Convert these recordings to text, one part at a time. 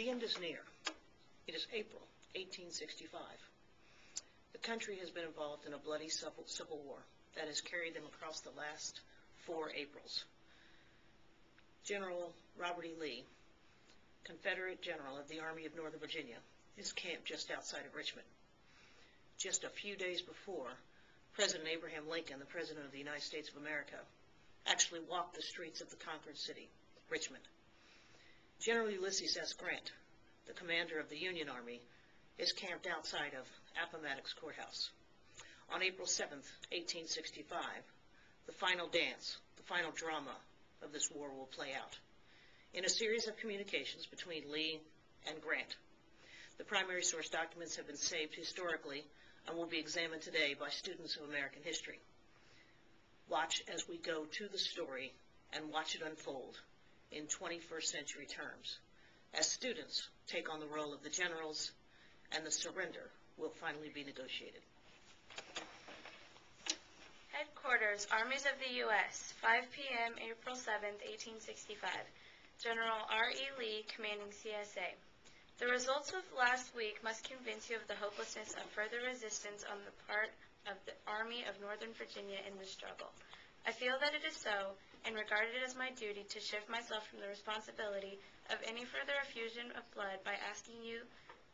The end is near. It is April 1865. The country has been involved in a bloody civil war that has carried them across the last 4 Aprils. General Robert E. Lee, Confederate General of the Army of Northern Virginia, is camped just outside of Richmond. Just a few days before, President Abraham Lincoln, the President of the United States of America, actually walked the streets of the conquered city, Richmond. General Ulysses S. Grant, the commander of the Union Army, is camped outside of Appomattox Courthouse. On April 7, 1865, the final dance, the final drama of this war will play out in a series of communications between Lee and Grant. The primary source documents have been saved historically and will be examined today by students of American history. Watch as we go to the story and watch it unfold in 21st century terms, as students take on the role of the generals and the surrender will finally be negotiated. Headquarters, Armies of the U.S., 5 p.m., April 7, 1865. General R.E. Lee, commanding CSA. The results of last week must convince you of the hopelessness of further resistance on the part of the Army of Northern Virginia in this struggle. I feel that it is so, and regard it as my duty to shift myself from the responsibility of any further effusion of blood by asking you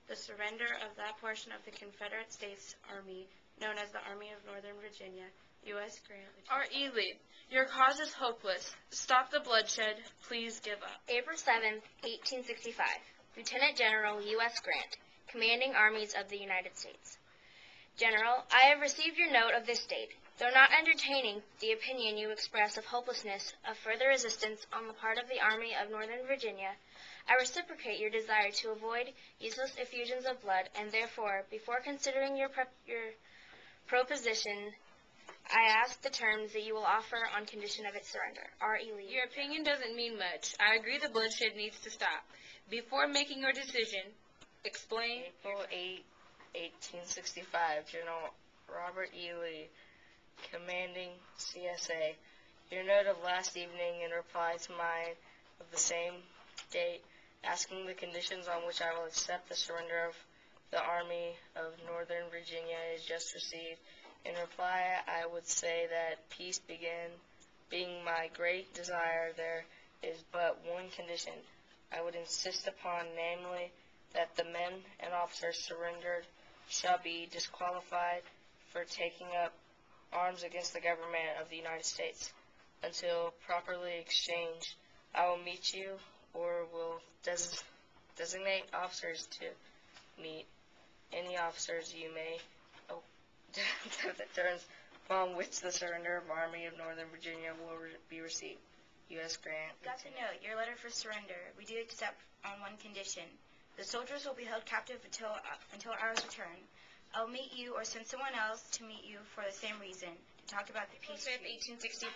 the surrender of that portion of the Confederate States Army known as the Army of Northern Virginia, U.S. Grant. R.E. Lee, your cause is hopeless. Stop the bloodshed. Please give up. April 7, 1865. Lieutenant General U.S. Grant, commanding armies of the United States. General, I have received your note of this date. Though not entertaining the opinion you express of hopelessness of further resistance on the part of the Army of Northern Virginia, I reciprocate your desire to avoid useless effusions of blood, and therefore, before considering your proposition, I ask the terms that you will offer on condition of its surrender. R.E. Lee. Your opinion doesn't mean much. I agree the bloodshed needs to stop. Before making your decision, explain. April 8, 1865, General Robert E. Lee, commanding CSA. Your note of last evening in reply to mine of the same date, asking the conditions on which I will accept the surrender of the Army of Northern Virginia is just received. In reply, I would say that peace being my great desire, there is but one condition. I would insist upon, namely, that the men and officers surrendered shall be disqualified for taking up arms against the government of the United States. Until properly exchanged, I will meet you or will designate officers to meet any officers you may the terms upon which the surrender of Army of Northern Virginia will be received. U.S. Grant. Got to note your letter for surrender. We do accept on one condition. The soldiers will be held captive until ours return. I'll meet you or send someone else to meet you for the same reason, to talk about the peace treaty. 1865,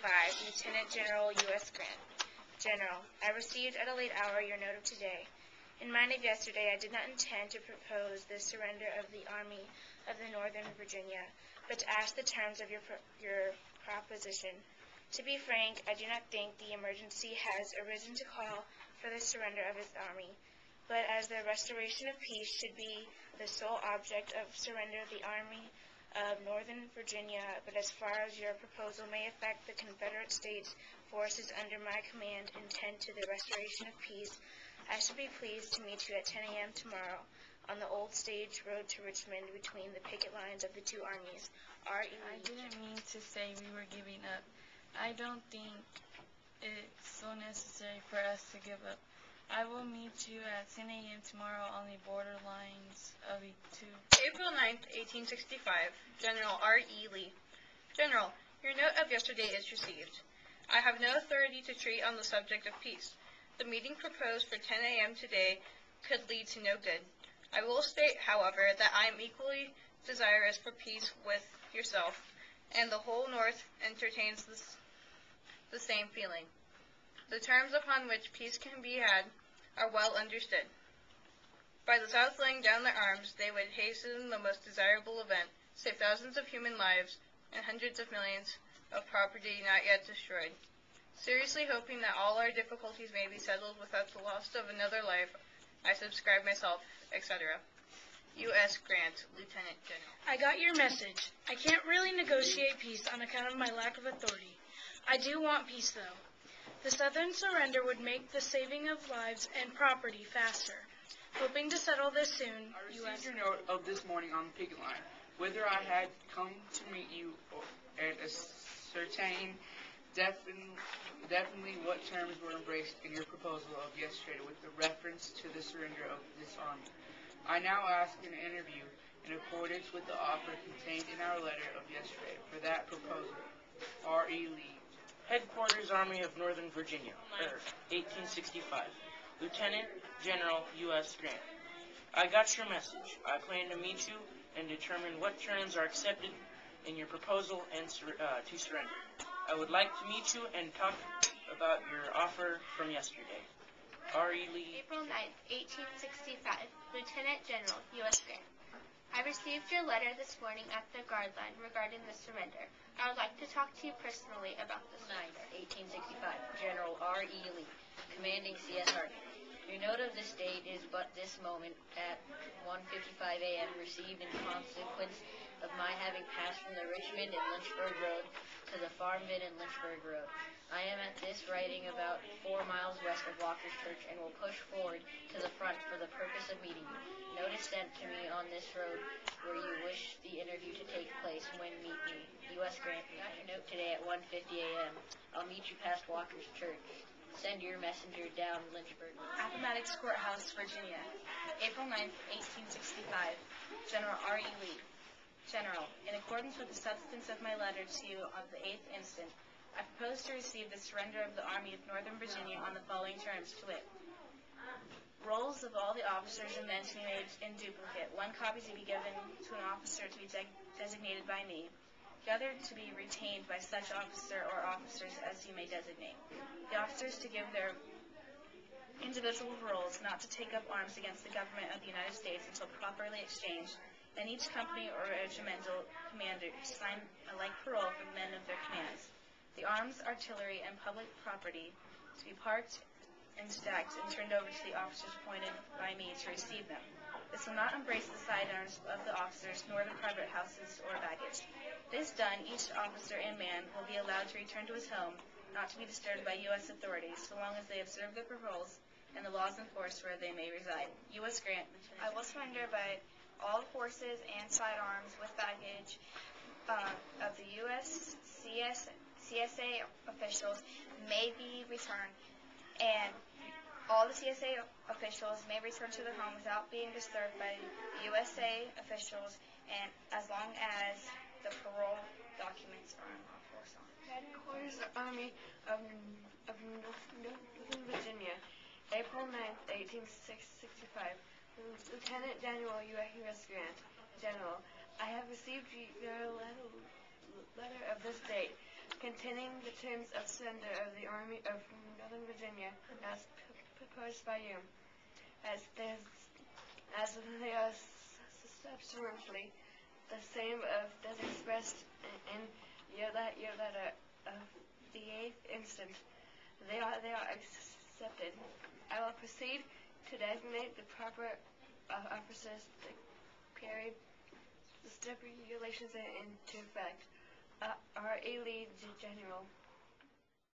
Lieutenant General U.S. Grant. General, I received at a late hour your note of today. In mine of yesterday, I did not intend to propose the surrender of the Army of the Northern Virginia, but to ask the terms of your proposition. To be frank, I do not think the emergency has arisen to call for the surrender of its army, but as the restoration of peace should be the sole object of surrender of the Army of Northern Virginia, but as far as your proposal may affect the Confederate States forces under my command and tend to the restoration of peace, I shall be pleased to meet you at 10 a.m. tomorrow on the old stage road to Richmond between the picket lines of the two armies. R.E. I didn't mean to say we were giving up. I don't think it's so necessary for us to give up. I will meet you at 10 a.m. tomorrow on the borderlines of the two. April 9th, 1865, General R.E. Lee. General, your note of yesterday is received. I have no authority to treat on the subject of peace. The meeting proposed for 10 a.m. today could lead to no good. I will state, however, that I am equally desirous for peace with yourself, and the whole North entertains the same feeling. The terms upon which peace can be had are well understood. By the South laying down their arms, they would hasten the most desirable event, save thousands of human lives and hundreds of millions of property not yet destroyed. Seriously hoping that all our difficulties may be settled without the loss of another life, I subscribe myself, etc. U.S. Grant, Lieutenant General. I got your message. I can't really negotiate peace on account of my lack of authority. I do want peace, though. The Southern surrender would make the saving of lives and property faster. Hoping to settle this soon, I received your note of this morning on the picket line. Whether I had come to meet you and ascertain definitely what terms were embraced in your proposal of yesterday with the reference to the surrender of this army. I now ask an interview in accordance with the offer contained in our letter of yesterday for that proposal. R.E. Lee. Headquarters Army of Northern Virginia, 1865. Lieutenant General U.S. Grant. I got your message. I plan to meet you and determine what terms are accepted in your proposal and to surrender. I would like to meet you and talk about your offer from yesterday. R.E. Lee. April 9th, 1865. Lieutenant General, U.S. Grant. I received your letter this morning at the guard line regarding the surrender. I would like to talk to you personally about the surrender. 1865. General R.E. Lee, commanding CSR. Your note of this date is but this moment at 1:55 a.m. received in consequence of my having passed from the Richmond and Lynchburg Road to the Farm Bin and Lynchburg Road. I am at this writing about 4 miles west of Walker's Church and will push forward to the front for the purpose of meeting you. Notice sent to me on this road where you wish the interview to take place when meet me. U.S. Grant. Got your note today at 1:50 a.m. I'll meet you past Walker's Church. Send your messenger down Lynchburg. Appomattox Courthouse, Virginia, April 9th, 1865. General R.E. Lee. General, in accordance with the substance of my letter to you of the 8th instant, I propose to receive the surrender of the Army of Northern Virginia on the following terms, to wit: rolls of all the officers and men to be made in duplicate, one copy to be given to an officer to be designated by me, the other to be retained by such officer or officers as you may designate. The officers to give their individual rolls not to take up arms against the government of the United States until properly exchanged, and each company or regimental commander to sign a like parole for the men of their commands. The arms, artillery, and public property to be parked and stacked and turned over to the officers appointed by me to receive them. This will not embrace the sidearms of the officers nor the private houses or baggage. This done, each officer and man will be allowed to return to his home, not to be disturbed by U.S. authorities, so long as they observe the paroles and the laws in force where they may reside. U.S. Grant. I will surrender, but all horses and sidearms with baggage of the U.S. CSA officials may be returned, and all the CSA officials may return to their home without being disturbed by the USA officials, and as long as the parole documents are in force. Headquarters Army of Northern Virginia, April 9th, 1865. Lieutenant General U.S. Grant. General, I have received your letter of this date, containing the terms of surrender of the Army of Northern Virginia as proposed by you, as they are subsequently the same as expressed in your letter of the 8th instant. They are accepted. I will proceed to designate the proper officers to carry the stipulations into effect. R.E. Lee, General.